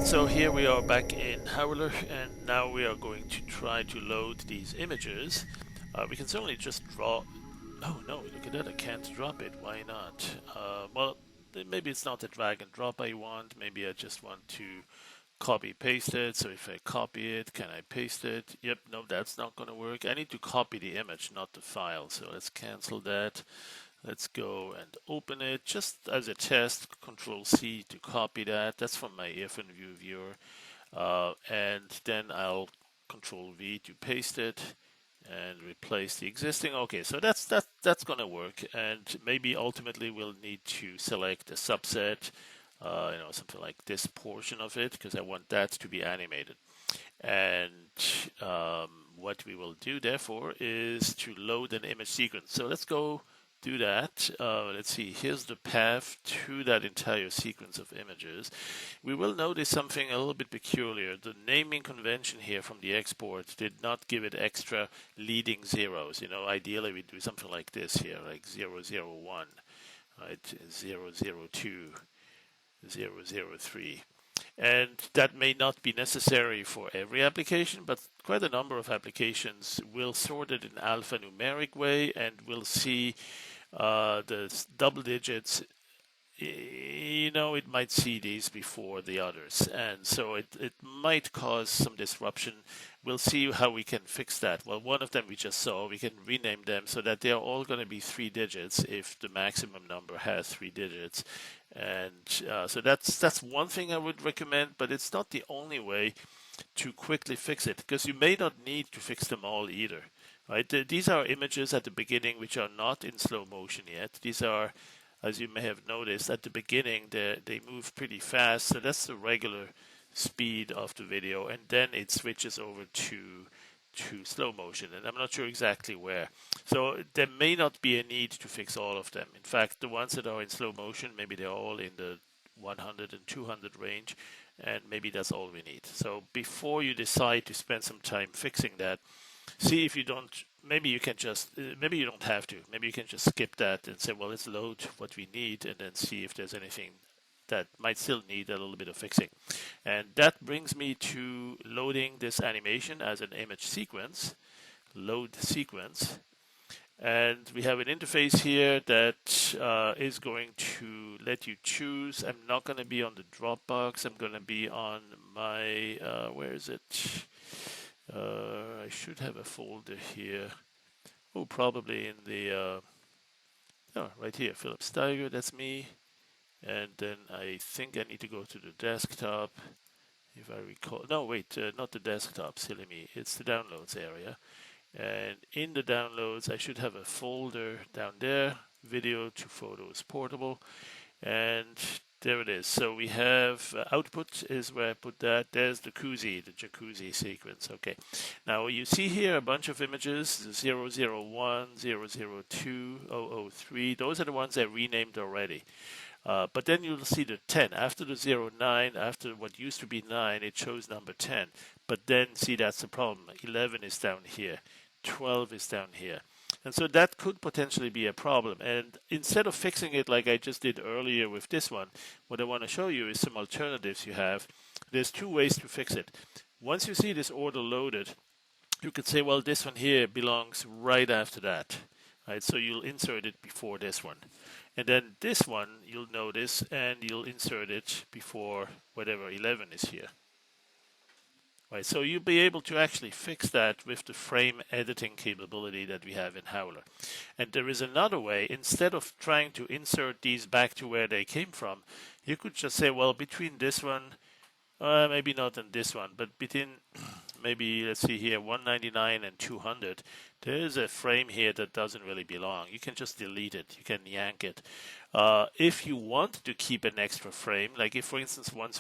So here we are back in Howler, and now we are going to try to load these images. We can certainly just draw. Oh no, look at that, I can't drop it. Why not? Well, maybe it's not the drag and drop I want. Maybe I just want to copy paste it. So if I copy it, can I paste it? Yep, no, that's not going to work. I need to copy the image, not the file. So let's cancel that. Let's go and open it just as a test. Control C to copy that. That's from my Earphone View viewer. And then I'll Control V to paste it and replace the existing. Okay, so that's going to work. And maybe ultimately we'll need to select a subset, something like this portion of it, because I want that to be animated. And what we will do, therefore, is to load an image sequence. So let's go do that. Let's see, here's the path to that entire sequence of images. We will notice something a little bit peculiar. The naming convention here from the export did not give it extra leading zeros. Ideally we do something like this here, like 001, right? 002, 003. And that may not be necessary for every application, but quite a number of applications will sort it in alphanumeric way and will see the double digits. It might see these before the others, and so it might cause some disruption. We'll see how we can fix that. Well, one of them we just saw. We can rename them so that they're all going to be 3 digits if the maximum number has 3 digits. And so that's one thing I would recommend, but it's not the only way to quickly fix it, because you may not need to fix them all either. Right? These are images at the beginning which are not in slow motion yet. These are, as you may have noticed, at the beginning they move pretty fast, so that's the regular speed of the video, and then it switches over to slow motion, and I'm not sure exactly where. So there may not be a need to fix all of them. In fact, the ones that are in slow motion, maybe they're all in the 100 and 200 range, and maybe that's all we need. So before you decide to spend some time fixing that, see if you don't, maybe you can just, maybe you don't have to, maybe you can just skip that and say, well, let's load what we need, and then see if there's anything that might still need a little bit of fixing. And that brings me to loading this animation as an image sequence, load sequence. And we have an interface here that is going to let you choose. I'm not going to be on the Dropbox. I'm going to be on my, where is it? I should have a folder here. Oh, probably in the, right here, Philip Steiger, that's me. And then I think I need to go to the desktop, if I recall. No, wait, not the desktop, silly me. It's the downloads area. And in the downloads, I should have a folder down there, video to photos portable. And there it is. So we have output is where I put that. There's the Jacuzzi sequence. Okay. Now you see here a bunch of images, 001, 002, 003. Those are the ones I renamed already. But then you'll see the 10. After the 09, after what used to be 9, it shows number 10. But then, see, that's the problem. 11 is down here. 12 is down here. And so that could potentially be a problem. And instead of fixing it like I just did earlier with this one, what I want to show you is some alternatives you have. There's 2 ways to fix it. Once you see this order loaded, you could say, well, this one here belongs right after that. Right? So you'll insert it before this one. And then this one, you'll notice, and you'll insert it before whatever 11 is here. Right, so you'll be able to actually fix that with the frame editing capability that we have in Howler. And there is another way. Instead of trying to insert these back to where they came from, you could just say, well, between this one, maybe not in this one, but between maybe, let's see here, 199 and 200, there is a frame here that doesn't really belong. You can just delete it. You can yank it. If you want to keep an extra frame, like if, for instance, one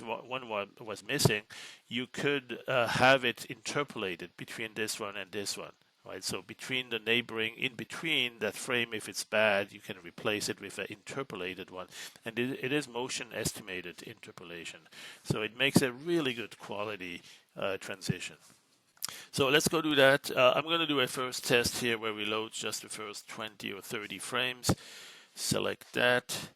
was missing, you could have it interpolated between this one and this one. Right? So between the neighboring, in between that frame, if it's bad, you can replace it with an interpolated one. And it is motion estimated interpolation. So it makes a really good quality transition. So let's go do that. I'm going to do a first test here where we load just the first 20 or 30 frames. Select that.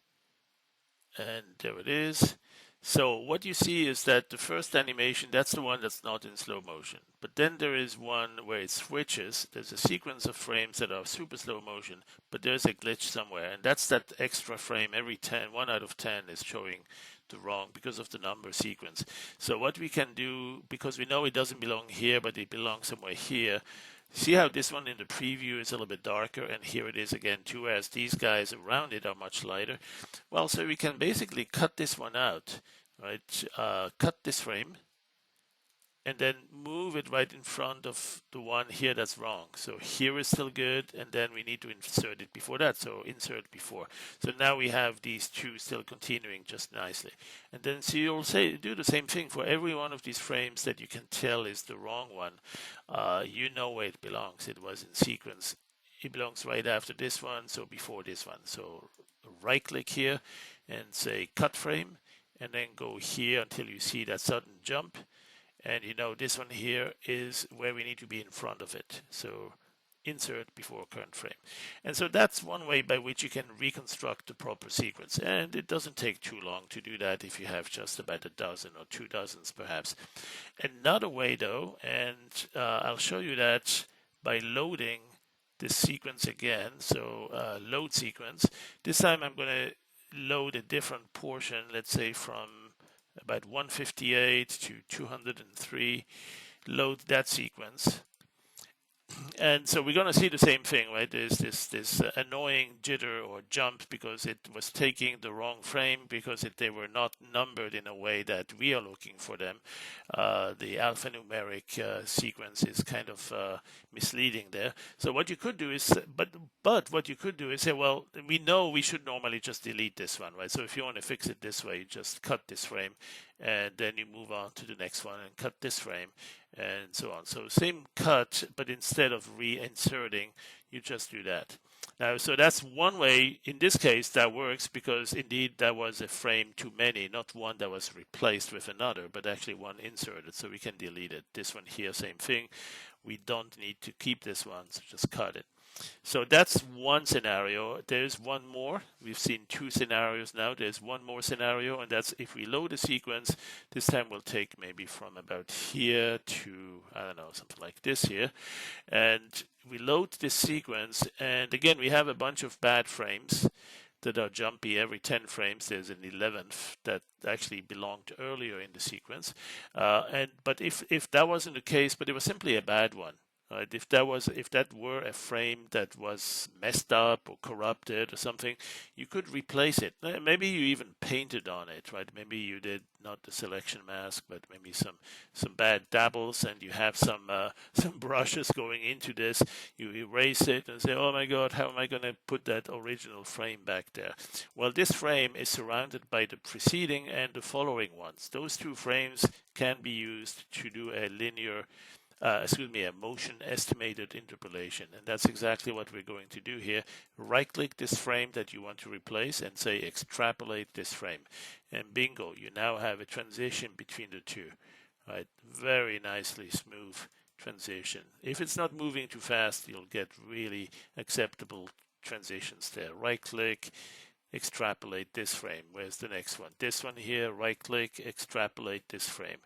And there it is. So what you see is that the first animation, that's the one that's not in slow motion. But then there is one where it switches. There's a sequence of frames that are super slow motion, but there's a glitch somewhere. And that's that extra frame. Every 10, 1 out of 10 is showing the wrong because of the number sequence. So what we can do, because we know it doesn't belong here, but it belongs somewhere here. See how this one in the preview is a little bit darker, and here it is again too, as these guys around it are much lighter. Well, so we can basically cut this one out, right? Cut this frame, and then move it right in front of the one here that's wrong. So here is still good, and then we need to insert it before that, so insert before. So now we have these two still continuing just nicely. And then so you'll do the same thing for every one of these frames that you can tell is the wrong one. You know where it belongs. It was in sequence. It belongs right after this one, so before this one. So right click here and say cut frame, and then go here until you see that sudden jump. And you know this one here is where we need to be in front of it. So insert before current frame. And so that's one way by which you can reconstruct the proper sequence. And it doesn't take too long to do that if you have just about a dozen or 2 dozens perhaps. Another way though, and I'll show you that by loading this sequence again. So load sequence. This time I'm going to load a different portion, let's say from about 158 to 203, load that sequence. And so we're going to see the same thing, right? There's this annoying jitter or jump because it was taking the wrong frame because they were not numbered in a way that we are looking for them. The alphanumeric sequence is kind of misleading there. So what you could do is, but what you could do is say, well, we know we should normally just delete this one, right? So if you want to fix it this way, you just cut this frame, and then you move on to the next one and cut this frame, and so on. So same cut, but instead of reinserting, you just do that. Now, so that's one way. In this case, that works because indeed that was a frame too many, not one that was replaced with another, but actually one inserted, so we can delete it. This one here, same thing. We don't need to keep this one, so just cut it. So that's one scenario. There's one more. We've seen 2 scenarios now. There's one more scenario, and that's if we load a sequence. This time we'll take maybe from about here to, I don't know, something like this here. And we load this sequence, and again, we have a bunch of bad frames that are jumpy. Every 10 frames there's an 11th that actually belonged earlier in the sequence. But if that wasn't the case, but it was simply a bad one, right? If that were a frame that was messed up or corrupted or something, you could replace it. Maybe you even painted on it, right? Maybe you did not the selection mask, but maybe some bad dabbles, and you have some brushes going into this. You erase it and say, oh my God, how am I going to put that original frame back there? Well, this frame is surrounded by the preceding and the following ones. Those 2 frames can be used to do a a motion estimated interpolation. And that's exactly what we're going to do here. Right click this frame that you want to replace and say extrapolate this frame. And bingo, you now have a transition between the 2. Right? Very nicely smooth transition. If it's not moving too fast, you'll get really acceptable transitions there. Right click, extrapolate this frame. Where's the next one? This one here, right click, extrapolate this frame.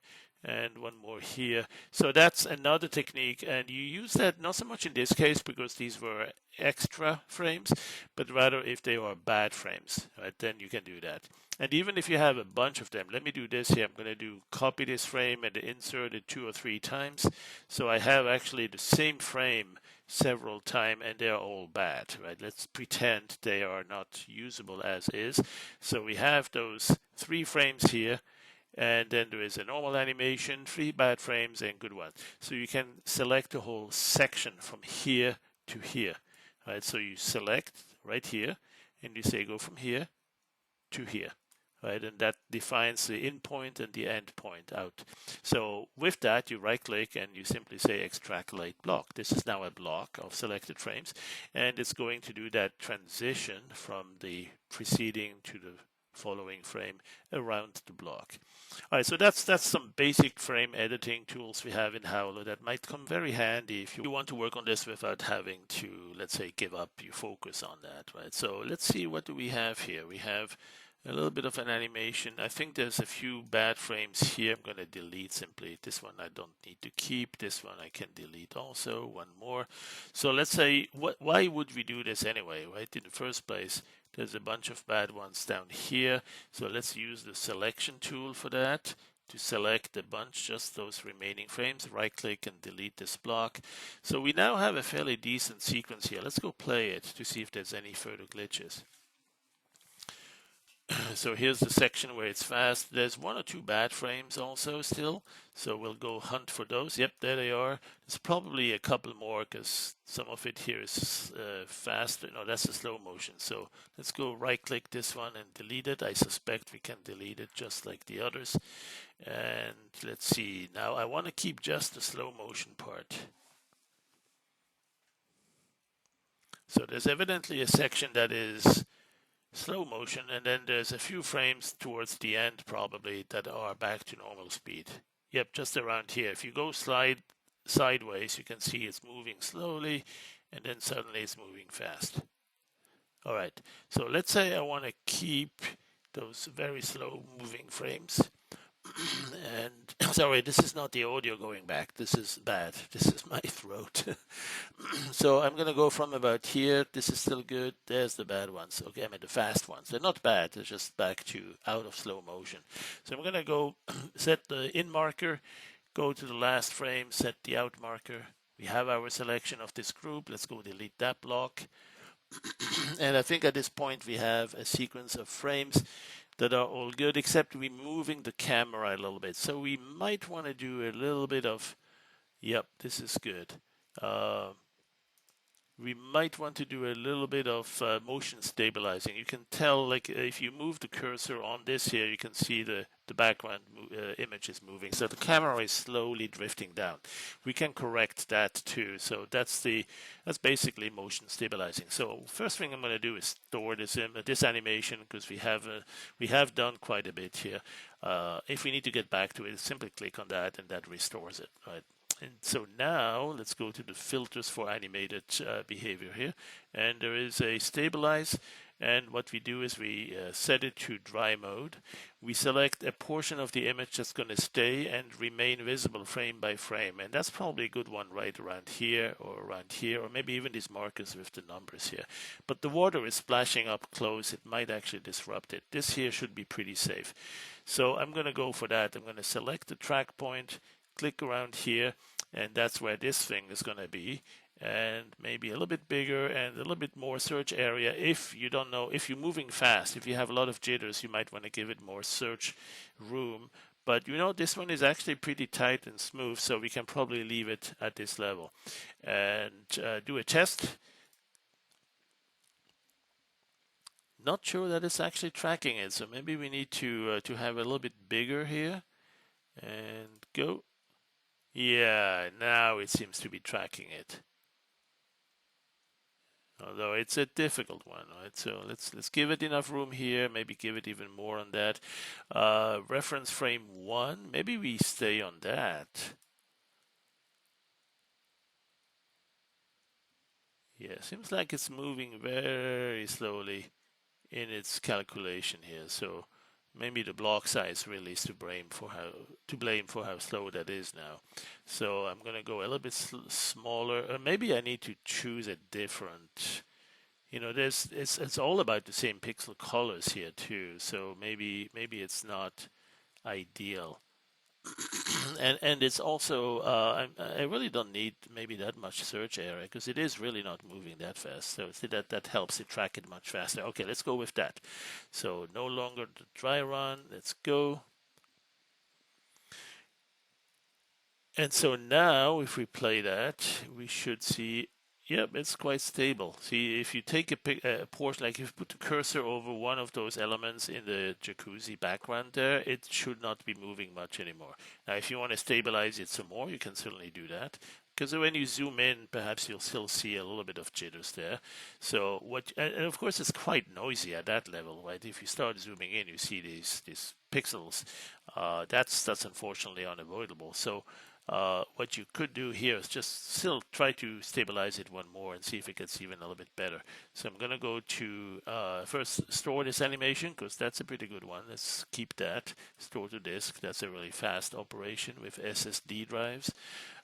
And one more here. So that's another technique, and you use that not so much in this case because these were extra frames, but rather if they are bad frames, right? Then you can do that. And even if you have a bunch of them, let me do this here. I'm going to copy this frame and insert it 2 or 3 times. So I have actually the same frame several times, and they're all bad, right? Let's pretend they are not usable as is. So we have those 3 frames here. And then there is a normal animation, 3 bad frames, and good one. So you can select the whole section from here to here. Right? So you select right here, and you say go from here to here. Right? And that defines the in point and the end point out. So with that, you right click and you simply say extrapolate block. This is now a block of selected frames, and it's going to do that transition from the preceding to the following frame around the block. All right, so that's some basic frame editing tools we have in Howler that might come very handy if you want to work on this without having to, let's say, give up your focus on that, right? So let's see, what do we have here? We have a little bit of an animation. I think there's a few bad frames here. I'm going to delete simply. This one I don't need to keep. This one I can delete also. One more. So let's say, why would we do this anyway, right? In the first place, there's a bunch of bad ones down here. So let's use the selection tool for that to select a bunch, just those remaining frames. Right click and delete this block. So we now have a fairly decent sequence here. Let's go play it to see if there's any further glitches. So here's the section where it's fast. There's one or two bad frames also still. So we'll go hunt for those. Yep, there they are. There's probably a couple more because some of it here is fast. No, that's a slow motion. So let's go right click this one and delete it. I suspect we can delete it just like the others. And let's see. Now I want to keep just the slow motion part. So there's evidently a section that is slow motion, and then there's a few frames towards the end probably that are back to normal speed. Yep, just around here. If you go sideways, you can see it's moving slowly, and then suddenly it's moving fast. All right, so let's say I want to keep those very slow moving frames. And sorry, this is not the audio going back. This is bad. This is my throat. So I'm going to go from about here. This is still good. There's the bad ones. Okay, I mean the fast ones. They're not bad. They're just back to out of slow motion. So I'm going to go set the in marker, go to the last frame, set the out marker. We have our selection of this group. Let's go delete that block. And I think at this point we have a sequence of frames that are all good, except we're moving the camera a little bit. So we might want to do a little bit of, yep, this is good. We might want to do a little bit of motion stabilizing. You can tell, like, if you move the cursor on this here, you can see the background image is moving. So the camera is slowly drifting down. We can correct that too. So that's basically motion stabilizing. So first thing I'm going to do is store this animation, because we have done quite a bit here. If we need to get back to it, simply click on that and that restores it, right? And so now let's go to the filters for animated behavior here, and there is a stabilize, and what we do is we set it to dry mode. We select a portion of the image that's going to stay and remain visible frame by frame, and that's probably a good one right around here, or maybe even these markers with the numbers here. But the water is splashing up close. It might actually disrupt it. This here should be pretty safe. So I'm going to go for that. I'm going to select the track point, click around here, and that's where this thing is going to be, and maybe a little bit bigger and a little bit more search area. If you don't know, if you're moving fast, if you have a lot of jitters, you might want to give it more search room. But you know, this one is actually pretty tight and smooth, so we can probably leave it at this level and do a test. Not sure that it's actually tracking it, so maybe we need to have a little bit bigger here and go. Yeah, now it seems to be tracking it. Although it's a difficult one, right? So let's give it enough room here, maybe give it even more on that. Reference frame 1, maybe we stay on that. Yeah, seems like it's moving very slowly in its calculation here. So maybe the block size really is to blame for how slow that is now. So I'm going to go a little bit smaller. Maybe I need to choose a different. You know, it's all about the same pixel colors here too. So maybe it's not ideal. And it's also I really don't need maybe that much search area, because it is really not moving that fast. So see, that helps it track it much faster. Okay, let's go with that. So no longer the dry run. Let's go. And so now if we play that, we should see, yep, it's quite stable. See, if you take a portion, like if you put the cursor over one of those elements in the jacuzzi background there, it should not be moving much anymore. Now, if you want to stabilize it some more, you can certainly do that. Because when you zoom in, perhaps you'll still see a little bit of jitters there. So and of course it's quite noisy at that level, right? If you start zooming in, you see these pixels. That's unfortunately unavoidable. So What you could do here is just still try to stabilize it one more and see if it gets even a little bit better. So I'm going to go to first store this animation because that's a pretty good one. Let's keep that. Store to disk. That's a really fast operation with SSD drives.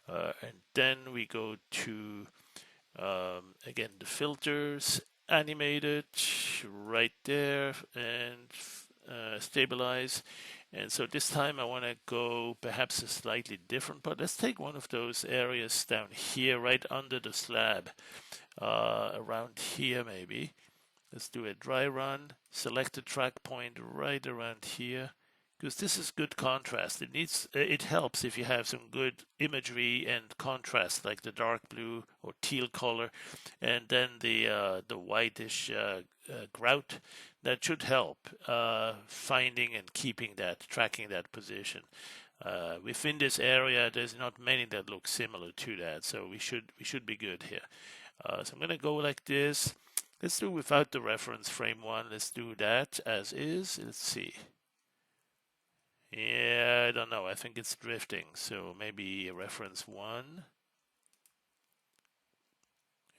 And then we go to, again, the filters, animated, right there, and stabilize. And so this time I want to go perhaps a slightly different, but let's take one of those areas down here, right under the slab, around here maybe. Let's do a dry run, select the track point right around here, because this is good contrast. It helps if you have some good imagery and contrast, like the dark blue or teal color, and then the whitish grout. That should help finding and keeping that, tracking that position. Within this area, there's not many that look similar to that, so we should be good here. So I'm going to go like this. Let's do without the reference frame one. Let's do that as is. Let's see. Yeah, I don't know. I think it's drifting, so maybe a reference one.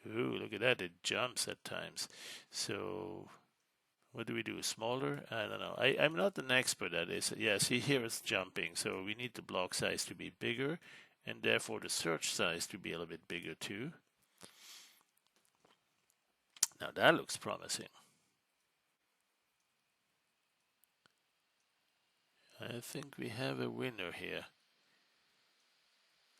Ooh, look at that. It jumps at times. So what do we do? Smaller? I don't know. I'm not an expert at this. Yeah, see here it's jumping. So we need the block size to be bigger and therefore the search size to be a little bit bigger too. Now that looks promising. I think we have a winner here.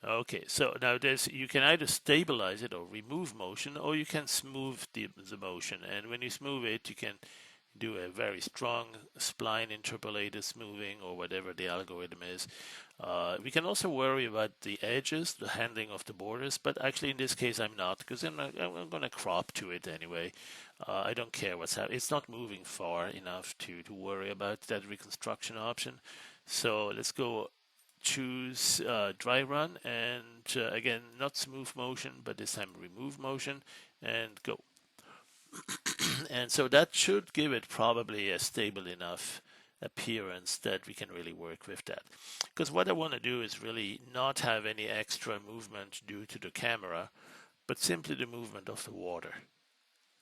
Okay, so now you can either stabilize it or remove motion, or you can smooth the motion. And when you smooth it, you can do a very strong spline interpolated smoothing or whatever the algorithm is. We can also worry about the edges, the handling of the borders, but actually in this case I'm not, because I'm going to crop to it anyway. I don't care what's happening. It's not moving far enough to worry about that reconstruction option. So let's go choose dry run, and again, not smooth motion, but this time remove motion, and go. And so that should give it probably a stable enough appearance that we can really work with that. Because what I want to do is really not have any extra movement due to the camera, but simply the movement of the water.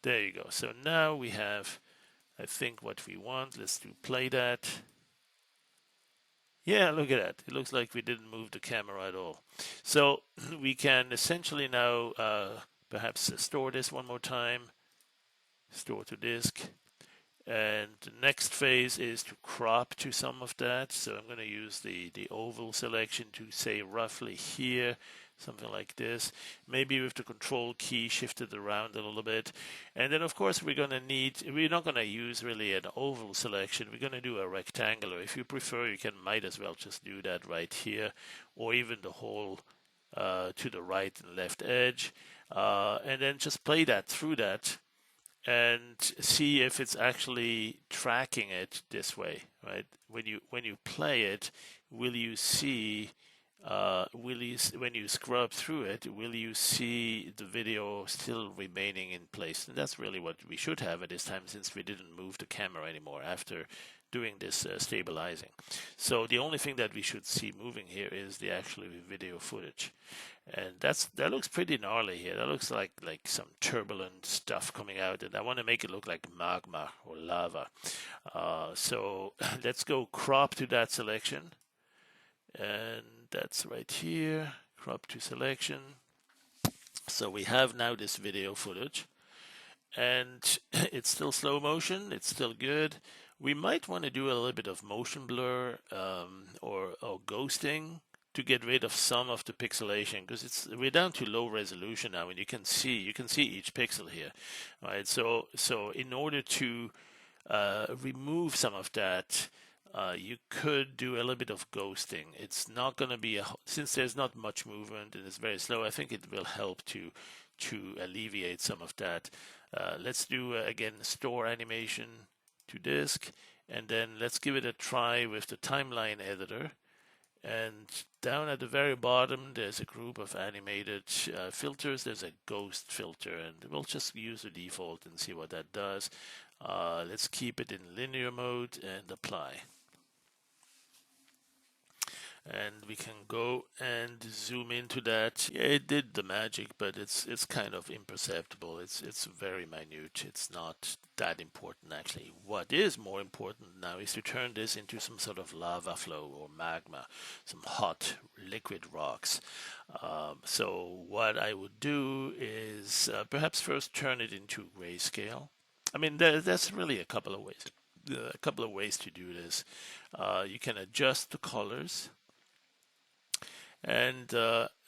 There you go. So now we have, I think, what we want. Let's do play that. Yeah, look at that. It looks like we didn't move the camera at all. So we can essentially now perhaps store this one more time. Store to disk. And the next phase is to crop to some of that. So I'm going to use the oval selection to say roughly here, something like this. Maybe with the control key shifted around a little bit. And then of course we're not going to use really an oval selection. We're going to do a rectangular. If you prefer, you might as well just do that right here, or even the whole to the right and left edge. And then just play that through that and see if it's actually tracking it this way, right? When you play it, will you see when you scrub through it, will you see the video still remaining in place? And that's really what we should have at this time, since we didn't move the camera anymore after doing this stabilizing. So the only thing that we should see moving here is the actual video footage. And that looks pretty gnarly here. That looks like some turbulent stuff coming out, and I want to make it look like magma or lava. So let's go crop to that selection, and that's right here. Crop to selection. So we have now this video footage, and it's still slow motion. It's still good. We might want to do a little bit of motion blur or ghosting to get rid of some of the pixelation, because we're down to low resolution now, and you can see each pixel here, right? So in order to remove some of that, you could do a little bit of ghosting. It's not going to be since there's not much movement and it's very slow. I think it will help to alleviate some of that. Let's do again store animation to disk, and then let's give it a try with the timeline editor. And down at the very bottom, there's a group of animated filters. There's a ghost filter, and we'll just use the default and see what that does. Let's keep it in linear mode and apply. and we can go and zoom into that. Yeah, it did the magic, but it's kind of imperceptible. It's very minute. It's not that important actually. What is more important now is to turn this into some sort of lava flow or magma, some hot liquid rocks. So what I would do is perhaps first turn it into grayscale. I mean, there's really a couple of ways. A couple of ways to do this. You can adjust the colors and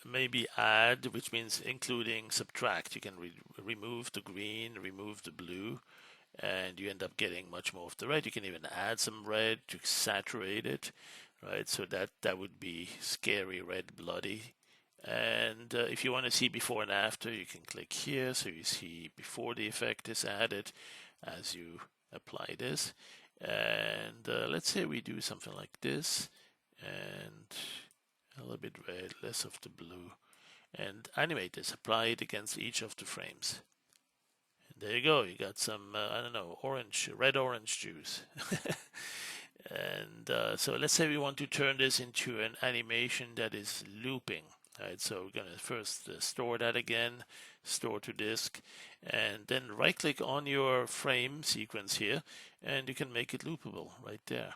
maybe add, which means including subtract. You can remove the green, remove the blue, and you end up getting much more of the red. You can even add some red to saturate it, right? So that would be scary red bloody. And if you want to see before and after, you can click here so you see before the effect is added as you apply this. And let's say we do something like this, and a little bit red, less of the blue, and animate this, apply it against each of the frames. And there you go, you got some, I don't know, red orange juice. And so let's say we want to turn this into an animation that is looping. Right, so we're going to first store that again, store to disk, and then right click on your frame sequence here, and you can make it loopable right there.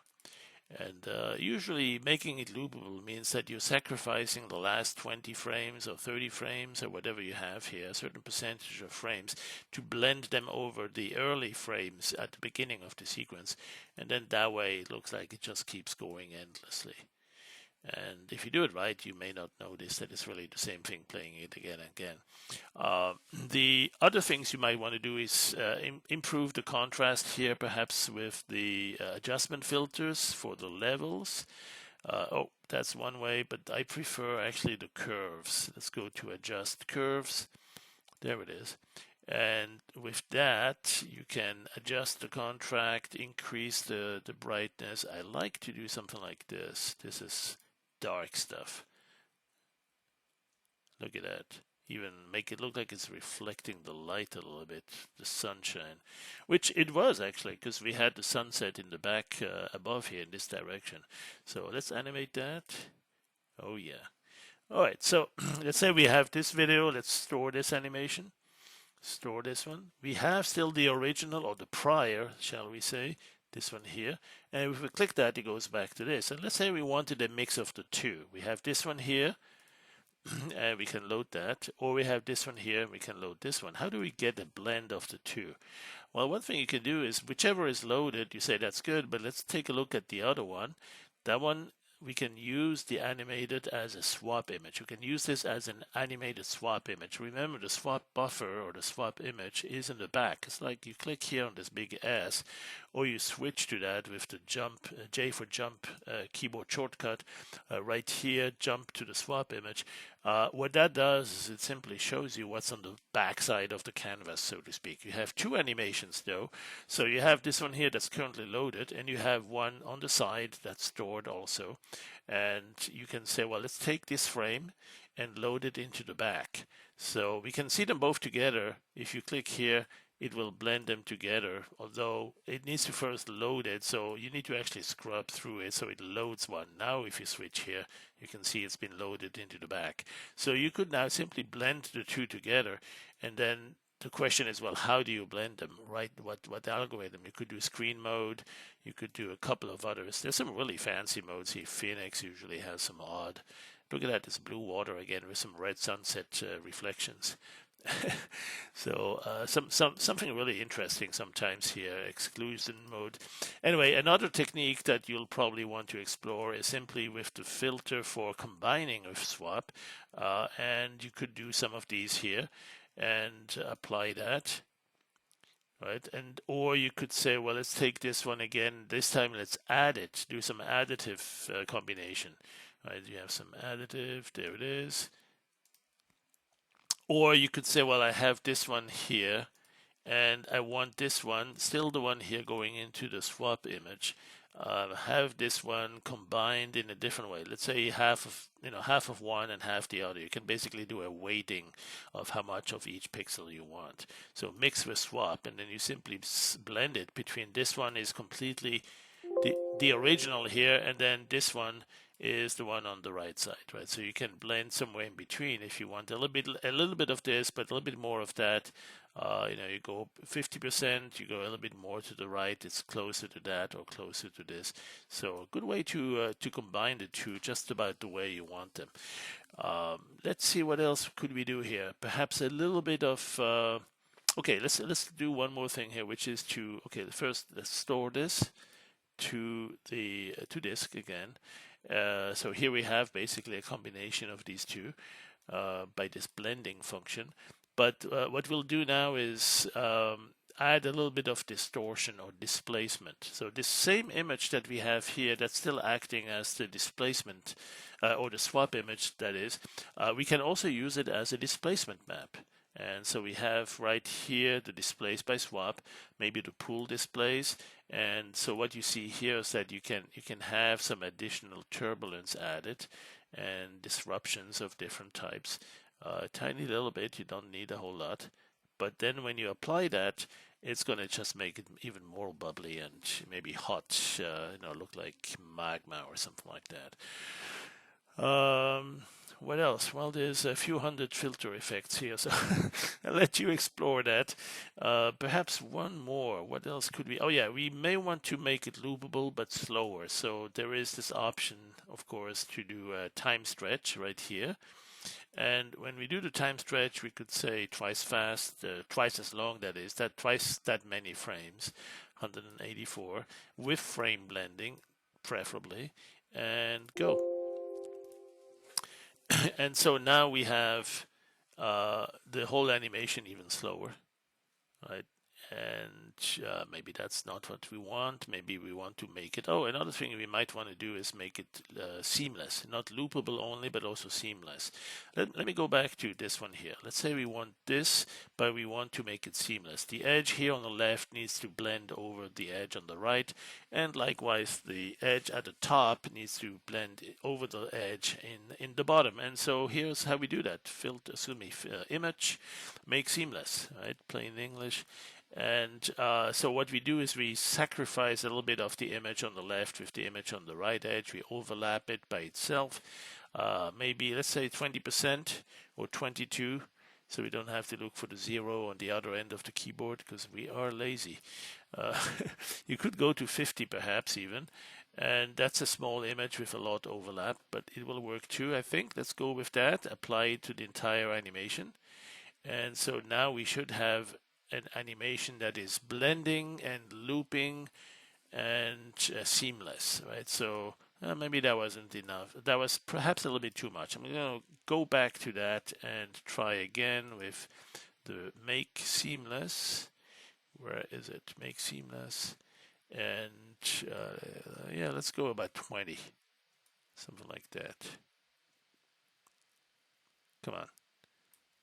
And usually making it loopable means that you're sacrificing the last 20 frames or 30 frames or whatever you have here, a certain percentage of frames, to blend them over the early frames at the beginning of the sequence. And then that way it looks like it just keeps going endlessly. And if you do it right, you may not notice that it's really the same thing playing it again and again. The other things you might want to do is improve the contrast here, perhaps with the adjustment filters for the levels. Oh, that's one way, but I prefer actually the curves. Let's go to adjust curves. There it is. And with that, you can adjust the contrast, increase the brightness. I like to do something like this. This is dark stuff. Look at that. Even make it look like it's reflecting the light a little bit, the sunshine, which it was actually, because we had the sunset in the back above here in this direction. So let's animate that. Oh yeah. All right, so let's say we have this video. Let's store this animation. Store this one. We have still the original, or the prior, shall we say, this one here, and if we click that, it goes back to this. And let's say we wanted a mix of the two. We have this one here, and we can load that, or we have this one here, and we can load this one. How do we get a blend of the two? Well, one thing you can do is whichever is loaded, you say that's good, but let's take a look at the other one. That one, we can use the animated as a swap image. We can use this as an animated swap image. Remember, the swap buffer or the swap image is in the back. It's like you click here on this big S, or you switch to that with the jump, J for jump keyboard shortcut. Right here, jump to the swap image. What that does is it simply shows you what's on the back side of the canvas, so to speak. You have two animations though. So you have this one here that's currently loaded, and you have one on the side that's stored also. And you can say, well, let's take this frame and load it into the back. So we can see them both together. If you click here, it will blend them together, although it needs to first load it, so you need to actually scrub through it so it loads one. Now if you switch here, you can see it's been loaded into the back. So you could now simply blend the two together, and then the question is, well, how do you blend them, right? What algorithm? You could do screen mode, you could do a couple of others. There's some really fancy modes here. Phoenix usually has some odd. Look at that, this blue water again with some red sunset reflections. So something really interesting sometimes here, exclusion mode. Anyway, another technique that you'll probably want to explore is simply with the filter for combining with swap, and you could do some of these here and apply that, right? And or you could say, well, let's take this one again. This time let's add it, do some additive combination, right? You have some additive, there it is. Or you could say, well, I have this one here, and I want this one, still the one here going into the swap image. Have this one combined in a different way. Let's say half of one and half the other. You can basically do a weighting of how much of each pixel you want. So mix with swap, and then you simply blend it between this one is completely the original here, and then this one is the one on the right side, right? So you can blend somewhere in between if you want a little bit of this, but a little bit more of that. You go 50%, you go a little bit more to the right, it's closer to that or closer to this. So a good way to combine the two, just about the way you want them. Let's see what else could we do here. Perhaps a little bit of okay. Let's do one more thing here, which is to first let's store this to the to disk again. So here we have basically a combination of these two by this blending function. But what we'll do now is add a little bit of distortion or displacement. So this same image that we have here that's still acting as the displacement or the swap image, that is, we can also use it as a displacement map. And so we have right here the displays by swap, maybe the pool displays. And so what you see here is that you can have some additional turbulence added and disruptions of different types. A tiny little bit, you don't need a whole lot. But then when you apply that, it's going to just make it even more bubbly and maybe hot, look like magma or something like that. What else? Well, there's a few hundred filter effects here, so I'll let you explore that. Perhaps one more. What else could we? Oh yeah, we may want to make it loopable but slower. So there is this option, of course, to do a time stretch right here. And when we do the time stretch, we could say twice fast, twice as long, that is, twice that many frames, 184, with frame blending, preferably, and go. And so now we have the whole animation even slower, right? And maybe that's not what we want. Maybe we want to make it. Oh, another thing we might want to do is make it seamless, not loopable only, but also seamless. Let me go back to this one here. Let's say we want this, but we want to make it seamless. The edge here on the left needs to blend over the edge on the right, and likewise the edge at the top needs to blend over the edge in the bottom. And so here's how we do that. Image, make seamless, right? Plain English. And so what we do is we sacrifice a little bit of the image on the left with the image on the right edge. We overlap it by itself. Maybe let's say 20% or 22, so we don't have to look for the 0 on the other end of the keyboard because we are lazy. You could go to 50 perhaps even, and that's a small image with a lot overlap, but it will work too, I think. Let's go with that, apply it to the entire animation. And so now we should have an animation that is blending and looping and seamless, right? So maybe that wasn't enough. That was perhaps a little bit too much. I'm going to go back to that and try again with the make seamless. Where is it? Make seamless. And yeah, let's go about 20. Something like that. Come on.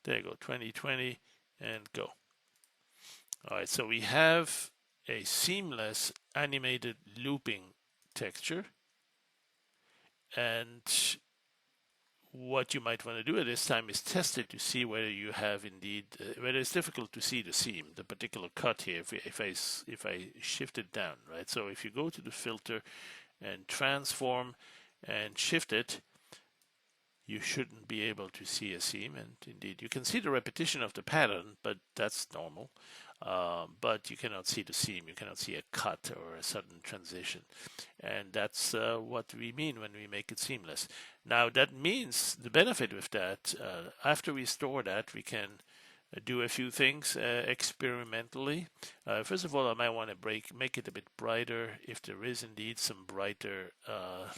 There you go. 20, 20, and go. All right, so we have a seamless animated looping texture. And what you might want to do at this time is test it to see whether you have indeed, whether it's difficult to see the seam, the particular cut here, if I shift it down, right? So if you go to the filter and transform and shift it, you shouldn't be able to see a seam. And indeed, you can see the repetition of the pattern, but that's normal. But you cannot see the seam, you cannot see a cut or a sudden transition. And that's what we mean when we make it seamless. Now that means the benefit with that, after we store that, we can do a few things experimentally. First of all, I might want to make it a bit brighter if there is indeed some brighter,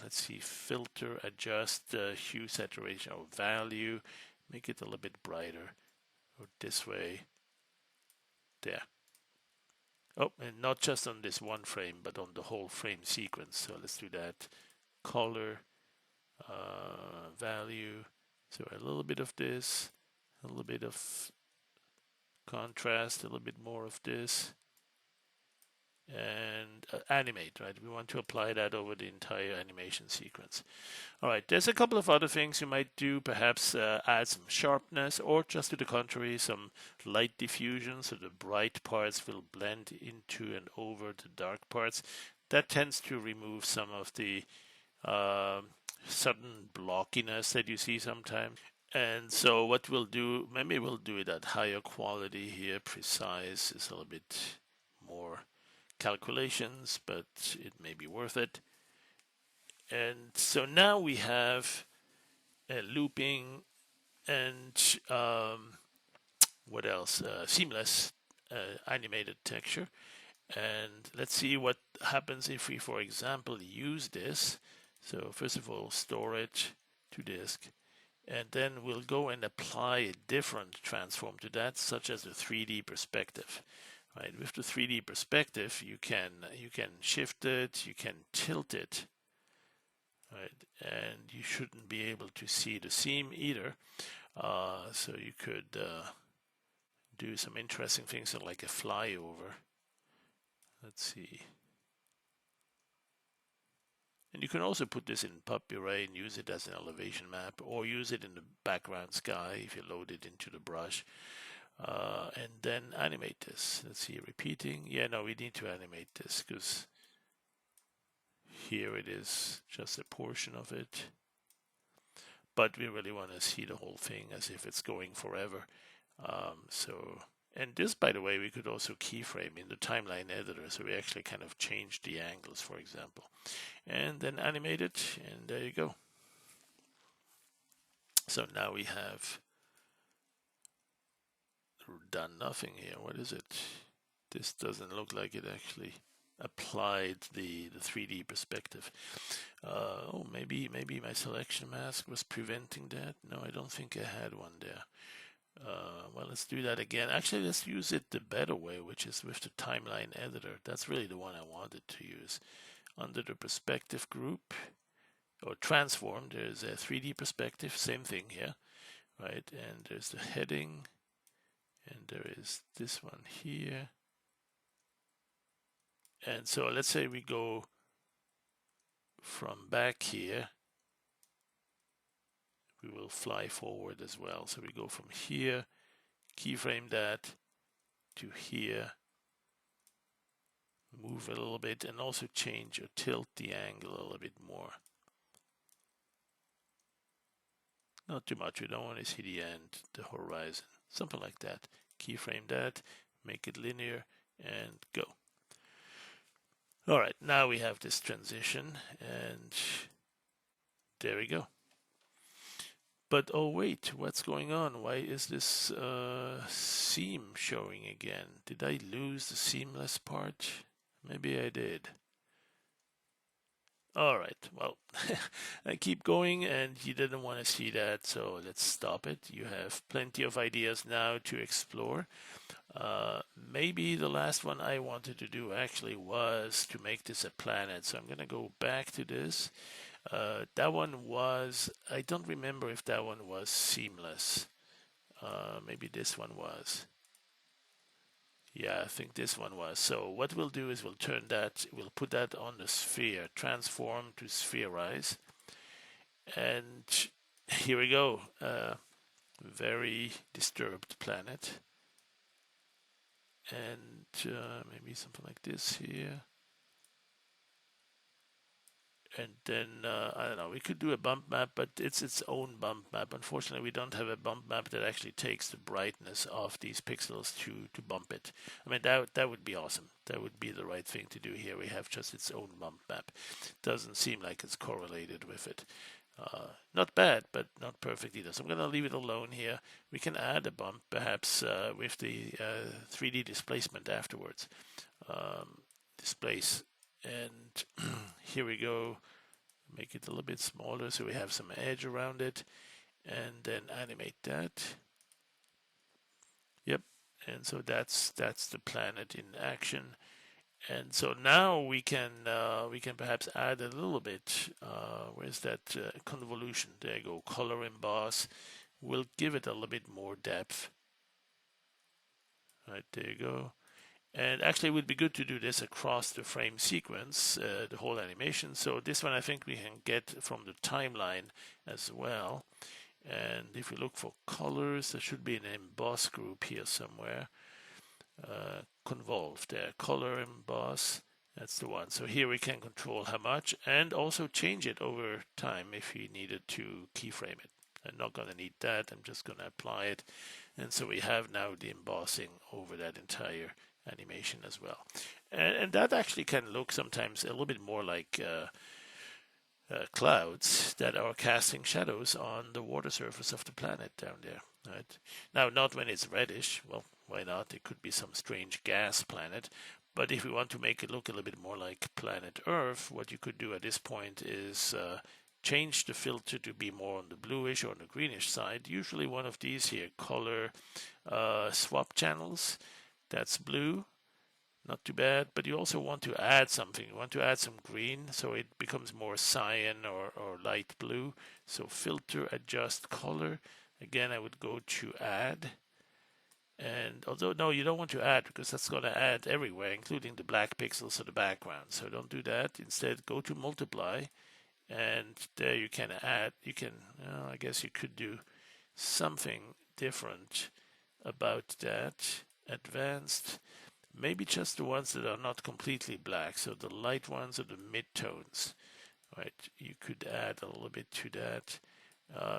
let's see, filter, adjust hue, saturation, or value, make it a little bit brighter, or this way. There. Oh, and not just on this one frame, but on the whole frame sequence. So let's do that. Color, value. So a little bit of this, a little bit of contrast, a little bit more of this, and animate, right? We want to apply that over the entire animation sequence. All right, there's a couple of other things you might do, perhaps add some sharpness, or just to the contrary, some light diffusion, so the bright parts will blend into and over the dark parts. that tends to remove some of the sudden blockiness that you see sometimes. And so what we'll do, maybe we'll do it at higher quality here. Precise is a little bit more calculations, but it may be worth it. And so now we have looping and what else? Seamless animated texture. And let's see what happens if we, for example, use this. So first of all, store it to disk. And then we'll go and apply a different transform to that, such as a 3D perspective. Right? With the 3D perspective, you can shift it, you can tilt it, right? And you shouldn't be able to see the seam either. So you could do some interesting things like a flyover. Let's see. And you can also put this in PubPuree and use it as an elevation map, or use it in the background sky if you load it into the brush. And then animate this. Let's see, repeating. Yeah, no, we need to animate this because here it is just a portion of it. But we really want to see the whole thing as if it's going forever. And this, by the way, we could also keyframe in the timeline editor. So we actually kind of changed the angles, for example. And then animate it, and there you go. So now we have done nothing here. What is it? This doesn't look like it actually applied the 3D perspective. Oh, maybe my selection mask was preventing that. No, I don't think I had one there. Well, let's do that again. Actually, let's use it the better way, which is with the timeline editor. That's really the one I wanted to use. Under the perspective group or transform, there's a 3D perspective, same thing here, right? And there's the heading, and there is this one here. And so let's say we go from back here, we will fly forward as well. So we go from here, keyframe that to here, move it a little bit, and also change or tilt the angle a little bit more. Not too much, we don't want to see the end, the horizon, something like that. Keyframe that, make it linear, and go. All right, now we have this transition, and there we go. But oh wait, what's going on? Why is this seam showing again? Did I lose the seamless part? Maybe I did. All right, well, I keep going and you didn't want to see that, so let's stop it. You have plenty of ideas now to explore. Maybe the last one I wanted to do actually was to make this a planet, so I'm going to go back to this. That one was, I don't remember if that one was seamless. Maybe this one was. Yeah, I think this one was. So what we'll do is we'll turn that, we'll put that on the sphere, transform to spherize. And here we go. Very disturbed planet. And maybe something like this here. And then, I don't know, we could do a bump map, but it's its own bump map. Unfortunately, we don't have a bump map that actually takes the brightness of these pixels to bump it. I mean, that would be awesome. That would be the right thing to do here. We have just its own bump map. Doesn't seem like it's correlated with it. Not bad, but not perfect either. So I'm going to leave it alone here. We can add a bump, perhaps with the 3D displacement afterwards. Displace. And here we go, make it a little bit smaller so we have some edge around it, and then animate that. Yep, and so that's the planet in action. And so now we can perhaps add a little bit. Where's that convolution? There you go. Color emboss. We'll give it a little bit more depth. Right, there you go. And actually, it would be good to do this across the frame sequence, the whole animation. So this one I think we can get from the timeline as well. And if we look for colors, there should be an emboss group here somewhere. Convolve there, color emboss. That's the one. So here we can control how much and also change it over time if we needed to keyframe it. I'm not going to need that. I'm just going to apply it. And so we have now the embossing over that entire animation as well. And that actually can look sometimes a little bit more like clouds that are casting shadows on the water surface of the planet down there. Right? Now, not when it's reddish. Well, why not? It could be some strange gas planet. But if we want to make it look a little bit more like planet Earth, what you could do at this point is change the filter to be more on the bluish or on the greenish side. Usually one of these here, color swap channels. That's blue. Not too bad, but you also want to add something. You want to add some green so it becomes more cyan or light blue. So filter, adjust color. Again, I would go to add. And although, no, you don't want to add because that's going to add everywhere, including the black pixels of the background. So don't do that. Instead, go to multiply. And there you can add, I guess you could do something different about that. Advanced. Maybe just the ones that are not completely black. So the light ones or the mid-tones. Right? You could add a little bit to that.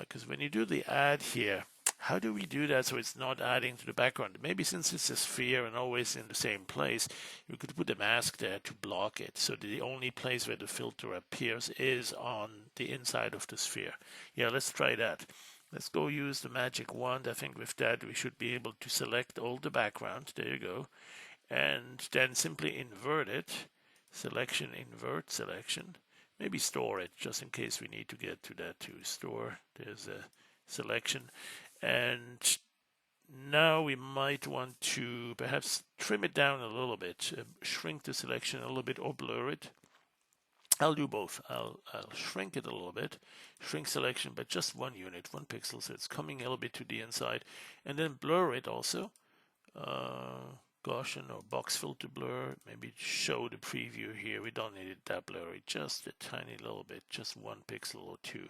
Because when you do the add here, how do we do that so it's not adding to the background? Maybe since it's a sphere and always in the same place, you could put a mask there to block it. So the only place where the filter appears is on the inside of the sphere. Yeah, let's try that. Let's go use the magic wand. I think with that we should be able to select all the background. There you go. And then simply invert it. Selection, invert, selection. Maybe store it just in case we need to get to that too. Store, there's a selection. And now we might want to perhaps trim it down a little bit, shrink the selection a little bit or blur it. I'll do both. I'll shrink it a little bit, shrink selection, but just 1 unit, 1 pixel, so it's coming a little bit to the inside. And then blur it also. Gaussian or box filter blur, maybe show the preview here. We don't need it that blurry, just a tiny little bit, just 1 pixel or 2.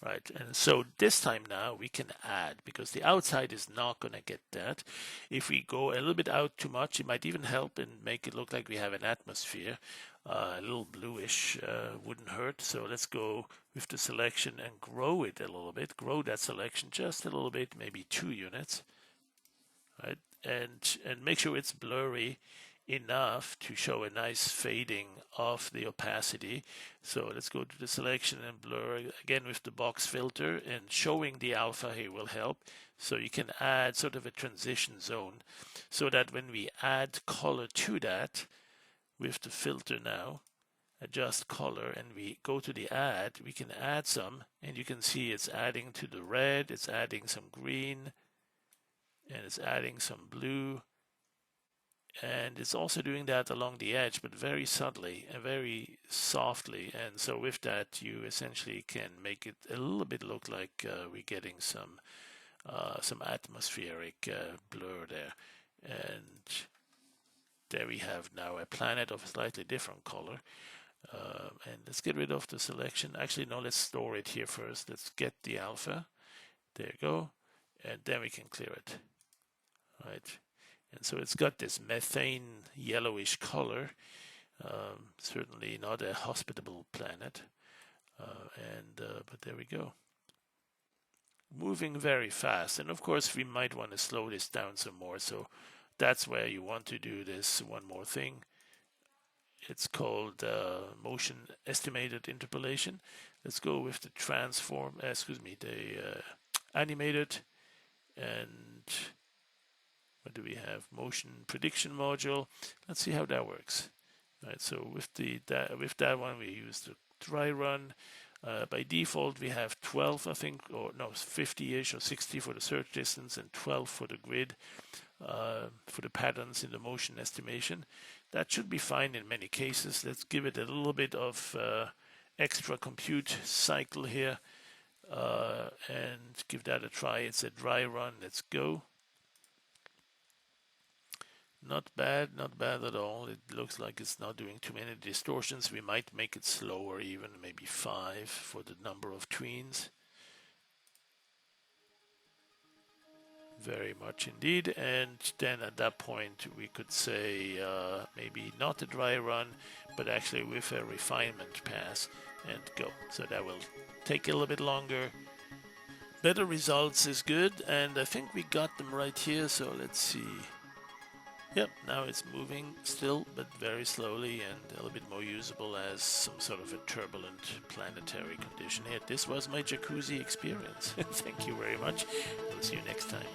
Right, and so this time now we can add, because the outside is not going to get that. If we go a little bit out too much, it might even help and make it look like we have an atmosphere. A little bluish wouldn't hurt. So let's go with the selection and grow it a little bit. Grow that selection just a little bit, maybe 2 units. Right, and make sure it's blurry enough to show a nice fading of the opacity. So let's go to the selection and blur again with the box filter, and showing the alpha here will help. So you can add sort of a transition zone so that when we add color to that with the filter now, adjust color, and we go to the add, we can add some, and you can see it's adding to the red, it's adding some green, and it's adding some blue. And it's also doing that along the edge, but very subtly and very softly. And so with that, you essentially can make it a little bit look like we're getting some atmospheric blur there. And there we have now a planet of a slightly different color. And let's get rid of the selection. Actually, no, let's store it here first. Let's get the alpha. There you go. And then we can clear it. Right. And so it's got this methane yellowish color, certainly not a hospitable planet. But there we go. Moving very fast. And of course, we might want to slow this down some more. So that's where you want to do this one more thing. It's called motion estimated interpolation. Let's go with the the animated, and what do we have? Motion prediction module. Let's see how that works. Right. So with that one, we use the dry run. By default, we have 12, I think, or no, 50-ish or 60 for the search distance and 12 for the grid, for the patterns in the motion estimation. That should be fine in many cases. Let's give it a little bit of extra compute cycle here and give that a try. It's a dry run. Let's go. Not bad at all. It looks like it's not doing too many distortions. We might make it slower even, maybe 5 for the number of tweens. very much indeed. And then at that point we could say maybe not a dry run, but actually with a refinement pass and go. So that will take a little bit longer. Better results is good, and I think we got them right here, so let's see. Yep, now it's moving still, but very slowly and a little bit more usable as some sort of a turbulent planetary condition here. This was my Jacuzzi experience. Thank you very much. We'll see you next time.